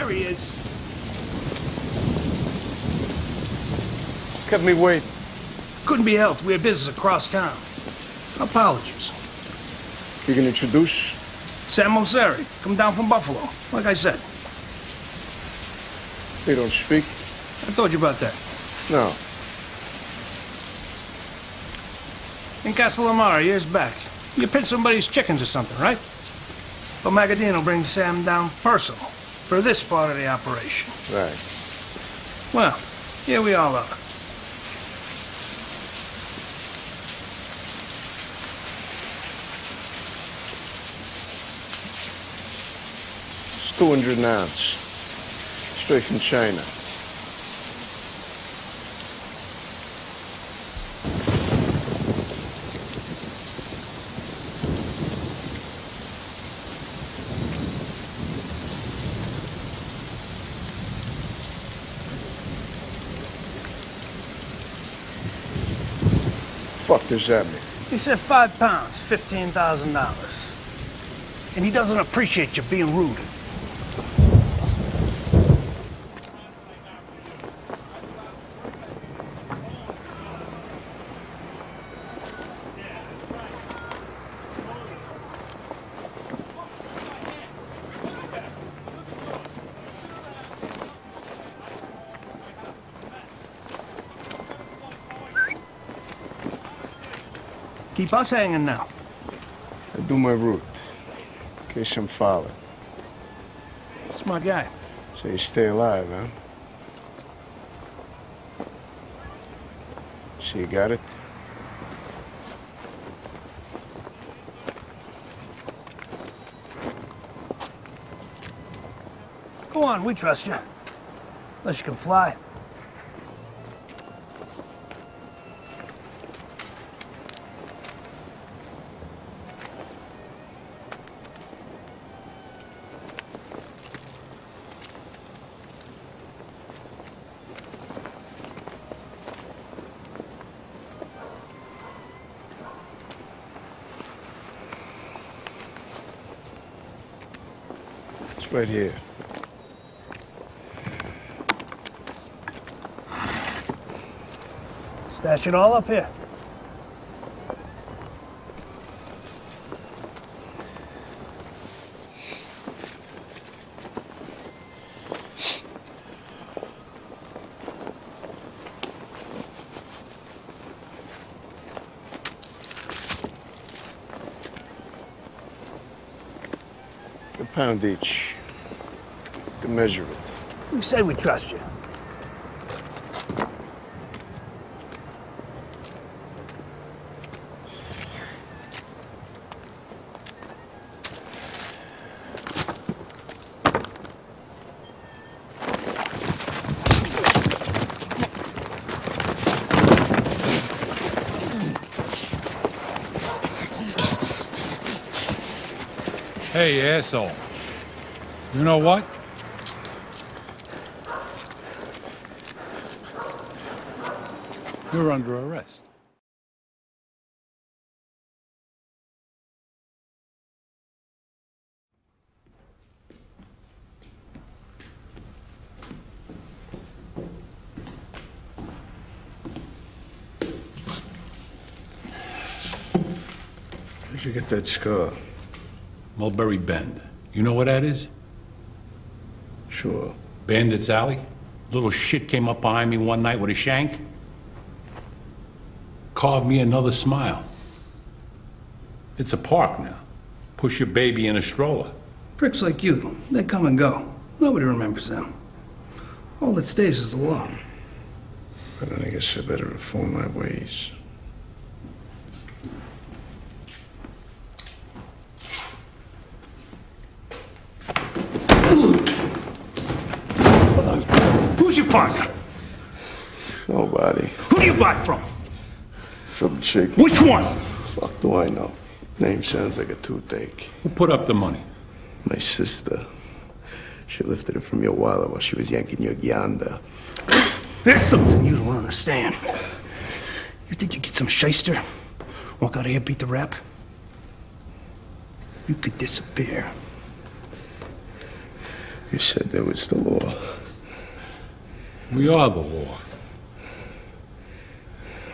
There he is. Kept me waiting. Couldn't be helped. We had business across town. Apologies. You can introduce? Sam Mosseri. Come down from Buffalo. Like I said. You don't speak? I told you about that. No. In Castellamare, years back. You pinched somebody's chickens or something, right? But Magadino brings Sam down personal for this part of the operation. Right. Well, here we all are. It's 200 an ounce. Straight from China. Fuck does that mean? He said 5 pounds, $15,000. And he doesn't appreciate you being rude. Keep us hanging now. I do my route. In case I'm followed. Smart guy. So you stay alive, huh? So you got it? Go on, we trust you. Unless you can fly. It's right here. Stash it all up here. A pound each. You can measure it. We say we trust you. Hey, asshole. You know what? You're under arrest. Where'd you get that scar? Mulberry Bend. You know what that is? Sure. Bandits Alley? Little shit came up behind me one night with a shank. Carved me another smile. It's a park now. Push your baby in a stroller. Pricks like you, they come and go. Nobody remembers them. All that stays is the law. But I guess I better reform my ways. Who's your partner? Nobody. Who do you buy from? Some chick. Which one? Fuck do I know? Name sounds like a toothache. Who put up the money? My sister. She lifted it from your wallet while she was yanking your gyanda. There's something you don't understand. You think you get some shyster? Walk out of here, beat the rap? You could disappear. You said there was the law. We are the law.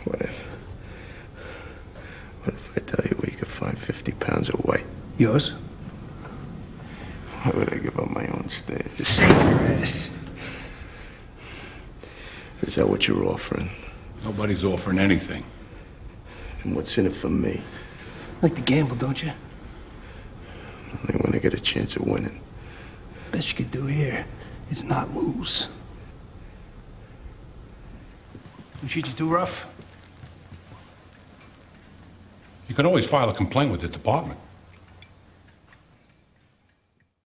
What if I tell you where you could find 50 pounds of white? Yours? Why would I give up my own state? To save your ass. Is that what you're offering? Nobody's offering anything. And what's in it for me? Like to gamble, don't you? Only when I get a chance of winning. Best you could do here is not lose. We treat you too rough? You can always file a complaint with the department.